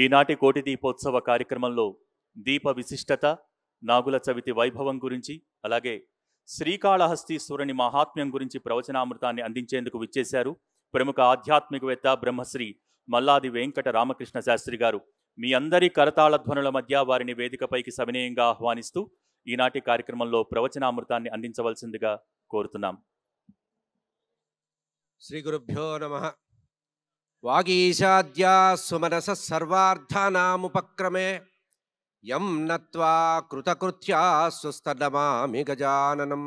ఈనాటి కోటి దీపోత్సవ కార్యక్రమంలో దీప విశిష్టత, నాగుల చవితి వైభవం గురించి, అలాగే శ్రీకాళహస్తీశ్వరుని మహాత్మ్యం గురించి ప్రవచనామృతాన్ని అందించేందుకు విచ్చేశారు ప్రముఖ ఆధ్యాత్మికవేత్త బ్రహ్మశ్రీ మల్లాది వెంకట రామకృష్ణ శాస్త్రి గారు. మీ అందరి కరతాళ ధ్వనుల మధ్య వారిని వేదికపైకి సవినయంగా ఆహ్వానిస్తూ ఈనాటి కార్యక్రమంలో ప్రవచనామృతాన్ని అందించవలసిందిగా కోరుతున్నాం. శ్రీ గురుభ్యో నమః. వాగీశాద్యా సుమనస సర్వార్థానాముపక్రమే యం నత్వా కృతకృత్యా స్వస్తనమామి గజాననం.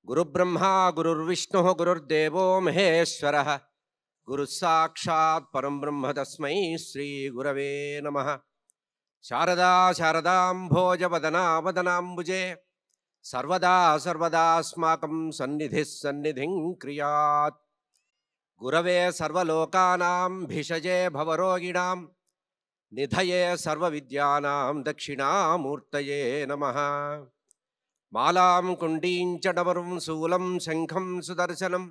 గురుబ్రహ్మా గురుర్విష్ణు గురుర్దేవో మహేశ్వరః, గురుః సాక్షాత్ పరం బ్రహ్మ తస్మై శ్రీ గురవే నమః. శారదా శారదాంభోజవదనా వదనాంబుజే సర్వదా సర్వదాస్మాకం సన్నిధిః సన్నిధిం క్రియాత్. గురవే సర్వలోకానాం భిషజే భవరోగిణాం నిధయే సర్వవిద్యానాం దక్షిణామూర్తయే నమః. మాలాం కుండీం చ డమరుం శూలం శంఖం సుదర్శనం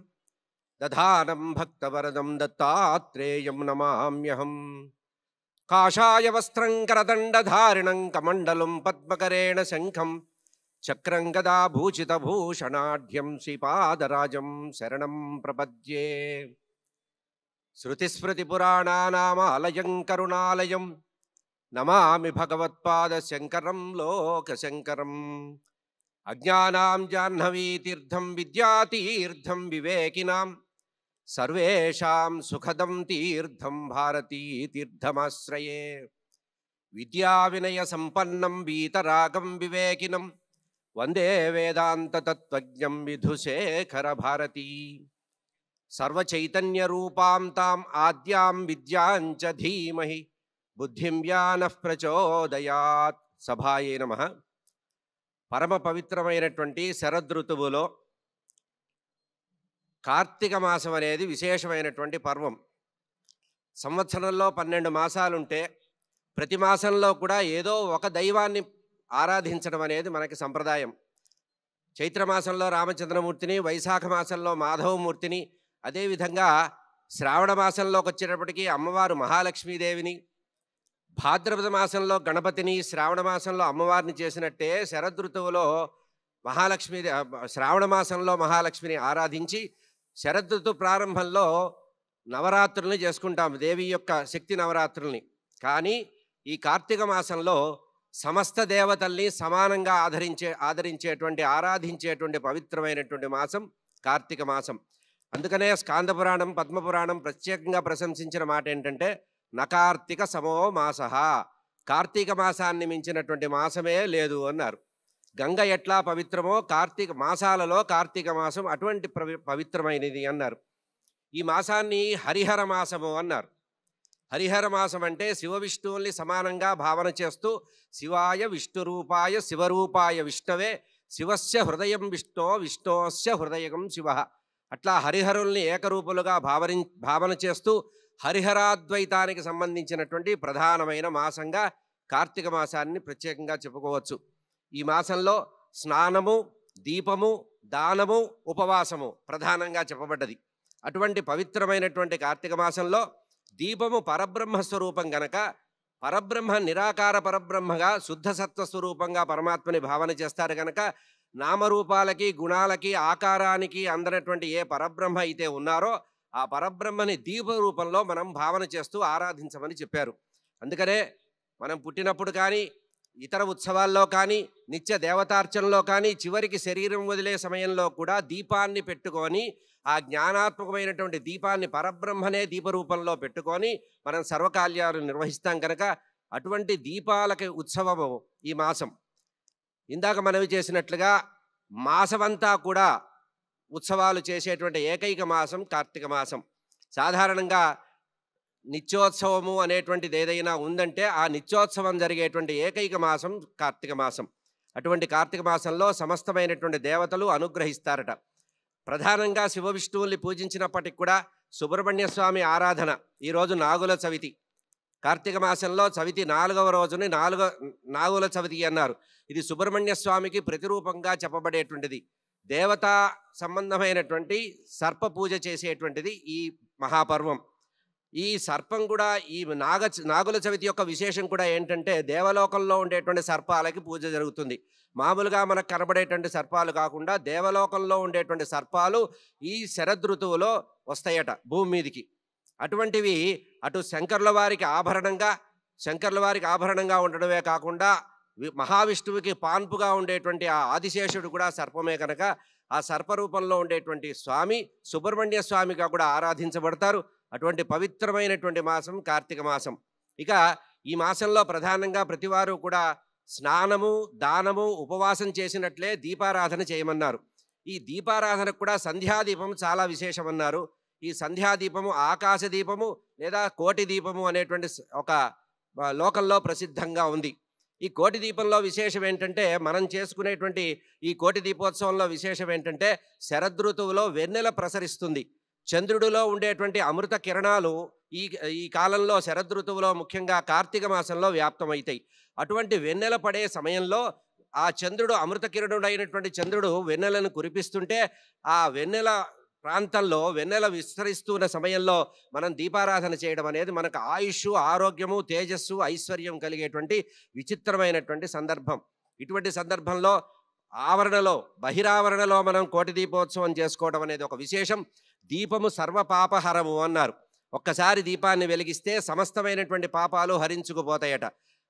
దధానం భక్తవరదం దత్తాత్రేయం నమామ్యహం. కాషాయ వస్త్రం కరదండధారిణం కమండలం పద్మకరేణ శంఖం చక్రం గదా భూషితభూషణాఢ్యం శ్రీపాదరాజం శరణం ప్రపద్యే. శృతిస్మృతిపురాణానామాలయం కరుణాలయం నమామి భగవత్పాదశంకరం లోకశంకరం. అజ్ఞానాం జాహ్నవీతీర్థం విద్యాతీర్థం వివేకినాం సర్వేషాం సుఖదం తీర్థం భారతీతీర్థమాశ్రయే. విద్యావినయ సంపన్నం వీతరాగం వివేకినం వందే వేదాంతతత్వజ్ఞం విధుశేఖర భారతీ. సర్వచైతన్యరూపాం తాం ఆద్యాం విద్యాంచ ధీమహి బుద్ధిం యానః ప్రచోదయాత్. సభాయే నమః. పరమ పవిత్రమైనటువంటి శరదృతువులో కార్తీక మాసం అనేది విశేషమైనటువంటి పర్వం. సంవత్సరంలో 12 మాసాలుంటే ప్రతి మాసంలో కూడా ఏదో ఒక దైవాన్ని ఆరాధించడం అనేది మనకి సంప్రదాయం. చైత్రమాసంలో రామచంద్రమూర్తిని, వైశాఖ మాసంలో మాధవమూర్తిని, అదేవిధంగా శ్రావణ మాసంలోకి వచ్చేటప్పటికీ అమ్మవారు మహాలక్ష్మీదేవిని, భాద్రపద మాసంలో గణపతిని, శ్రావణ మాసంలో అమ్మవారిని చేసినట్టే శరదృతువులో శ్రావణ మాసంలో మహాలక్ష్మిని ఆరాధించి శరదృతు ప్రారంభంలో నవరాత్రుల్ని చేసుకుంటాము, దేవి యొక్క శక్తి నవరాత్రుల్ని. కానీ ఈ కార్తీక మాసంలో సమస్త దేవతల్ని సమానంగా ఆదరించేటువంటి ఆరాధించేటువంటి పవిత్రమైనటువంటి మాసం కార్తీక మాసం. అందుకనే స్కాందపురాణం, పద్మపురాణం ప్రత్యేకంగా ప్రశంసించిన మాట ఏంటంటే నకార్తిక సమో మాసః, కార్తీక మాసాన్ని మించినటువంటి మాసమే లేదు అన్నారు. గంగ ఎట్లా పవిత్రమో కార్తీక మాసాలలో కార్తీక మాసం అటువంటి పవిత్రమైనది అన్నారు. ఈ మాసాన్ని హరిహర మాసము అన్నారు. హరిహర మాసం అంటే శివ విష్ణువుల్ని సమానంగా భావన చేస్తూ శివాయ విష్ణురూపాయ శివరూపాయ విష్ణవే శివస్య హృదయం విష్ణో విష్ణోస్య హృదయం శివ. అట్లా హరిహరుల్ని ఏకరూపులుగా భావన చేస్తూ హరిహరాద్వైతానికి సంబంధించినటువంటి ప్రధానమైన మాసంగా కార్తీక మాసాన్ని ప్రత్యేకంగా చెప్పుకోవచ్చు. ఈ మాసంలో స్నానము, దీపము, దానము, ఉపవాసము ప్రధానంగా చెప్పబడ్డది. అటువంటి పవిత్రమైనటువంటి కార్తీక మాసంలో దీపము పరబ్రహ్మ స్వరూపం గనక పరబ్రహ్మ నిరాకార పరబ్రహ్మగా శుద్ధ సత్వ స్వరూపంగా పరమాత్మని భావన చేస్తారు గనక నామరూపాలకి గుణాలకి ఆకారానికి అందనటువంటి ఏ పరబ్రహ్మ అయితే ఉన్నారో ఆ పరబ్రహ్మని దీప రూపంలో మనం భావన చేస్తూ ఆరాధించమని చెప్పారు. అందుకనే మనం పుట్టినప్పుడు కానీ ఇతర ఉత్సవాల్లో కానీ నిత్య దేవతార్చనలో కానీ చివరికి శరీరం వదిలే సమయంలో కూడా దీపాన్ని పెట్టుకొని ఆ జ్ఞానాత్మకమైనటువంటి దీపాన్ని పరబ్రహ్మనే దీపరూపంలో పెట్టుకొని మనం సర్వకార్యాలు నిర్వహిస్తాం కనుక అటువంటి దీపాలకి ఉత్సవము ఈ మాసం. ఇందాక మనవి చేసినట్లుగా మాసమంతా కూడా ఉత్సవాలు చేసేటువంటి ఏకైక మాసం కార్తీక మాసం. సాధారణంగా నిత్యోత్సవము అనేటువంటిది ఏదైనా ఉందంటే ఆ నిత్యోత్సవం జరిగేటువంటి ఏకైక మాసం కార్తీక మాసం. అటువంటి కార్తీక మాసంలో సమస్తమైనటువంటి దేవతలు అనుగ్రహిస్తారట. ప్రధానంగా శివ విష్ణువుల్ని పూజించినప్పటికి కూడా సుబ్రహ్మణ్య స్వామి ఆరాధన. ఈరోజు నాగుల చవితి. కార్తీక మాసంలో చవితి 4వ రోజుని నాగుల చవితి అన్నారు. ఇది సుబ్రహ్మణ్య స్వామికి ప్రతిరూపంగా చెప్పబడేటువంటిది. దేవతా సంబంధమైనటువంటి సర్ప పూజ చేసేటువంటిది ఈ మహాపర్వం. ఈ సర్పం కూడా ఈ నాగుల చవితి యొక్క విశేషం కూడా ఏంటంటే దేవలోకంలో ఉండేటువంటి సర్పాలకి పూజ జరుగుతుంది. మామూలుగా మనకు కనబడేటువంటి సర్పాలు కాకుండా దేవలోకంలో ఉండేటువంటి సర్పాలు ఈ శరదృతువులో వస్తాయట భూమి మీదికి. అటువంటివి అటు శంకరుల వారికి ఆభరణంగా ఉండడమే కాకుండా మహావిష్ణువుకి పాన్పుగా ఉండేటువంటి ఆ ఆదిశేషుడు కూడా సర్పమే కనుక ఆ సర్పరూపంలో ఉండేటువంటి స్వామి సుబ్రహ్మణ్య స్వామిగా కూడా ఆరాధించబడతారు. అటువంటి పవిత్రమైనటువంటి మాసం కార్తీక మాసం. ఇక ఈ మాసంలో ప్రధానంగా ప్రతివారు కూడా స్నానము, దానము, ఉపవాసం చేసినట్లే దీపారాధన చేయమన్నారు. ఈ దీపారాధనకు కూడా సంధ్యాదీపం చాలా విశేషమన్నారు. ఈ సంధ్యాదీపము ఆకాశ దీపము లేదా కోటి దీపము అనేటువంటి ఒక లోకంలో ప్రసిద్ధంగా ఉంది. ఈ కోటి దీపంలో విశేషం ఏంటంటే మనం చేసుకునేటువంటి ఈ కోటి దీపోత్సవంలో విశేషం ఏంటంటే శరదృతువులో వెన్నెల ప్రసరిస్తుంది. చంద్రుడిలో ఉండేటువంటి అమృత కిరణాలు ఈ కాలంలో శరదృతువులో ముఖ్యంగా కార్తీక మాసంలో వ్యాప్తమవుతాయి. అటువంటి వెన్నెల పడే సమయంలో ఆ చంద్రుడు అమృత కిరణుడైనటువంటి చంద్రుడు వెన్నెలను కురిపిస్తుంటే ఆ వెన్నెల ప్రాంతంలో వెన్నెల విస్తరిస్తున్న సమయంలో మనం దీపారాధన చేయడం అనేది మనకు ఆయుష్, ఆరోగ్యము, తేజస్సు, ఐశ్వర్యం కలిగేటువంటి విచిత్రమైనటువంటి సందర్భం. ఇటువంటి సందర్భంలో బహిరావరణలో మనం కోటి దీపోత్సవం చేసుకోవడం అనేది ఒక విశేషం. దీపము సర్వపాపహరము అన్నారు. ఒక్కసారి దీపాన్ని వెలిగిస్తే సమస్తమైనటువంటి పాపాలు హరించుకుపోతాయట.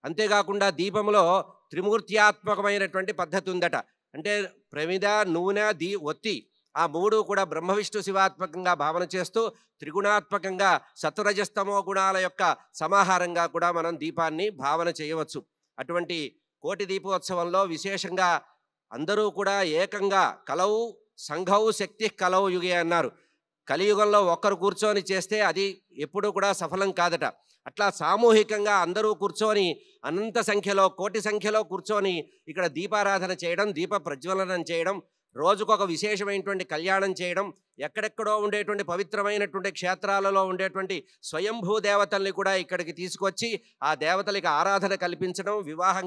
అంతేకాకుండా దీపంలో త్రిమూర్త్యాత్మకమైనటువంటి పద్ధతి ఉందట. అంటే ప్రమిద, నూనె, ఒత్తి ఆ మూడు కూడా బ్రహ్మ విష్ణు శివాత్మకంగా భావన చేస్తూ త్రిగుణాత్మకంగా సత్వరజస్తమో గుణాల యొక్క సమాహారంగా కూడా మనం దీపాన్ని భావన చేయవచ్చు. అటువంటి కోటి దీపోత్సవంలో విశేషంగా అందరూ కూడా ఏకంగా కలవు సంఘౌ శక్తి కలవు యుగే అన్నారు. కలియుగంలో ఒక్కరు కూర్చొని చేస్తే అది ఎప్పుడూ కూడా సఫలం కాదట. అట్లా సామూహికంగా అందరూ కూర్చొని అనంత సంఖ్యలో, కోటి సంఖ్యలో కూర్చొని ఇక్కడ దీపారాధన చేయడం, దీప ప్రజ్వలనం చేయడం, రోజుకొక విశేషమైనటువంటి కళ్యాణం చేయడం, ఎక్కడెక్కడో ఉండేటువంటి పవిత్రమైనటువంటి క్షేత్రాలలో ఉండేటువంటి స్వయంభూ దేవతల్ని కూడా ఇక్కడికి తీసుకొచ్చి ఆ దేవతలకి ఆరాధన కల్పించడం, వివాహం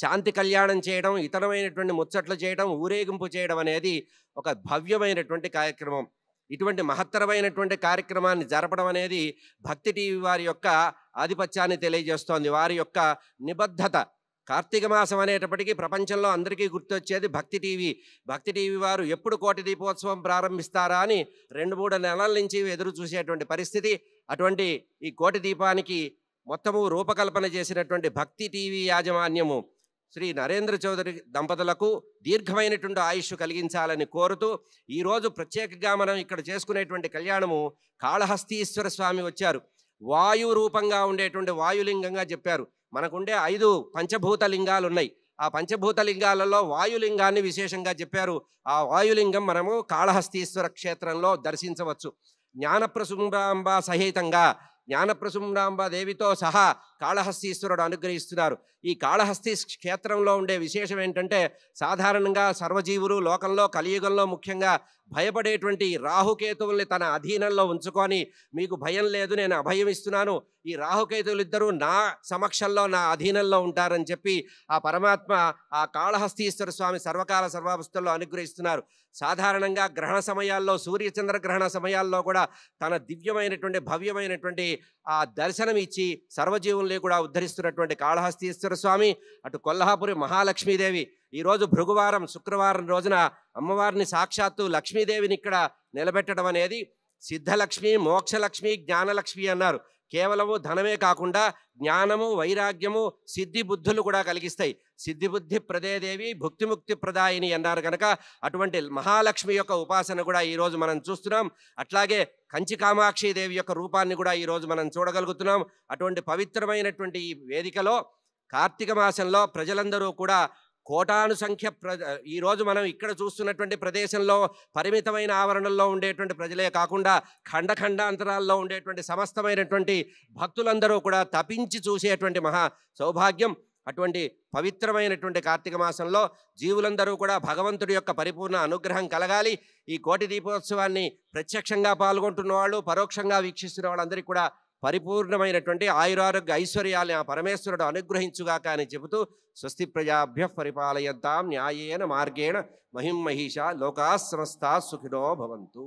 శాంతి కళ్యాణం చేయడం, ఇతరమైనటువంటి ముచ్చట్లు చేయడం, ఊరేగింపు చేయడం అనేది ఒక భవ్యమైనటువంటి కార్యక్రమం. ఇటువంటి మహత్తరమైనటువంటి కార్యక్రమాన్ని జరపడం అనేది భక్తి టీవీ వారి యొక్క ఆధిపత్యాన్ని తెలియజేస్తోంది, వారి యొక్క నిబద్ధత. కార్తీక మాసం అనేటప్పటికీ ప్రపంచంలో అందరికీ గుర్తొచ్చేది భక్తి టీవీ. భక్తి టీవీ వారు ఎప్పుడు కోటి దీపోత్సవం ప్రారంభిస్తారా అని 2-3 నెలల నుంచి ఎదురు చూసేటువంటి పరిస్థితి. అటువంటి ఈ కోటి దీపానికి మొత్తము రూపకల్పన చేసినటువంటి భక్తి టీవీ యాజమాన్యము శ్రీ నరేంద్ర చౌదరి దంపతులకు దీర్ఘమైనటువంటి ఆయుష్ కలిగించాలని కోరుతూ ఈరోజు ప్రత్యేకంగా మనం ఇక్కడ చేసుకునేటువంటి కళ్యాణము కాళహస్తీశ్వర స్వామి వచ్చారు. వాయు రూపంగా ఉండేటువంటి వాయులింగంగా చెప్పారు. మనకుండే 5 పంచభూత లింగాలు ఉన్నాయి. ఆ పంచభూత లింగాలలో వాయులింగాన్ని విశేషంగా చెప్పారు. ఆ వాయులింగం మనము కాళహస్తీశ్వర క్షేత్రంలో దర్శించవచ్చు. జ్ఞానప్రసూంబాంబ సహితంగా జ్ఞానప్రసూంబాంబ దేవితో సహా కాళహస్తీశ్వరుడు అనుగ్రహిస్తున్నారు. ఈ కాళహస్తి క్షేత్రంలో ఉండే విశేషం ఏంటంటే సాధారణంగా సర్వజీవులు లోకంలో కలియుగంలో ముఖ్యంగా భయపడేటువంటి రాహుకేతువుల్ని తన అధీనంలో ఉంచుకొని మీకు భయం లేదు, నేను అభయం ఇస్తున్నాను, ఈ రాహుకేతువులు ఇద్దరూ నా సమక్షంలో నా అధీనంలో ఉంటారని చెప్పి ఆ పరమాత్మ ఆ కాళహస్తీశ్వర స్వామి సర్వకాల సర్వావస్థల్లో అనుగ్రహిస్తున్నారు. సాధారణంగా గ్రహణ సమయాల్లో, సూర్యచంద్ర గ్రహణ సమయాల్లో కూడా తన దివ్యమైనటువంటి భవ్యమైనటువంటి ఆ దర్శనం ఇచ్చి సర్వజీవుల్ని కూడా ఉద్ధరిస్తున్నటువంటి కాళహస్తీశ్వర స్వామి. అటు కొల్హాపురి మహాలక్ష్మీదేవి ఈరోజు భృగువారం శుక్రవారం రోజున అమ్మవారిని సాక్షాత్తు లక్ష్మీదేవిని ఇక్కడ నిలబెట్టడం అనేది సిద్ధలక్ష్మి, మోక్షలక్ష్మి, జ్ఞానలక్ష్మి అన్నారు. కేవలము ధనమే కాకుండా జ్ఞానము, వైరాగ్యము, సిద్ధి బుద్ధులు కూడా కలిగిస్తాయి. సిద్ధి బుద్ధి ప్రదేదేవి భుక్తిముక్తి ప్రదాయిని అన్నారు కనుక అటువంటి మహాలక్ష్మి యొక్క ఉపాసన కూడా ఈరోజు మనం చూస్తున్నాం. అట్లాగే కంచి కామాక్షి దేవి యొక్క రూపాన్ని కూడా ఈరోజు మనం చూడగలుగుతున్నాం. అటువంటి పవిత్రమైనటువంటి ఈ వేదికలో కార్తీక మాసంలో ప్రజలందరూ కూడా కోటాను సంఖ్య ఈరోజు మనం ఇక్కడ చూస్తున్నటువంటి ప్రదేశంలో పరిమితమైన ఆవరణల్లో ఉండేటువంటి ప్రజలే కాకుండా ఖండాంతరాల్లో ఉండేటువంటి సమస్తమైనటువంటి భక్తులందరూ కూడా తపించి చూసేటువంటి మహా సౌభాగ్యం. అటువంటి పవిత్రమైనటువంటి కార్తీక మాసంలో జీవులందరూ కూడా భగవంతుడి యొక్క పరిపూర్ణ అనుగ్రహం కలగాలి. ఈ కోటి దీపోత్సవాన్ని ప్రత్యక్షంగా పాల్గొంటున్న వాళ్ళు, పరోక్షంగా వీక్షిస్తున్న వాళ్ళందరికీ కూడా పరిపూర్ణమైనటువంటి ఆయురారోగ్య ఐశ్వర్యాన్ని ఆ పరమేశ్వరుడు అనుగ్రహించుగాక అని చెబుతూ స్వస్తి ప్రజాభ్యః పరిపాలయంతాం న్యాయేన మార్గేణ మహిం మహిషా లోకాః సమస్తాః సుఖినో భవంతు.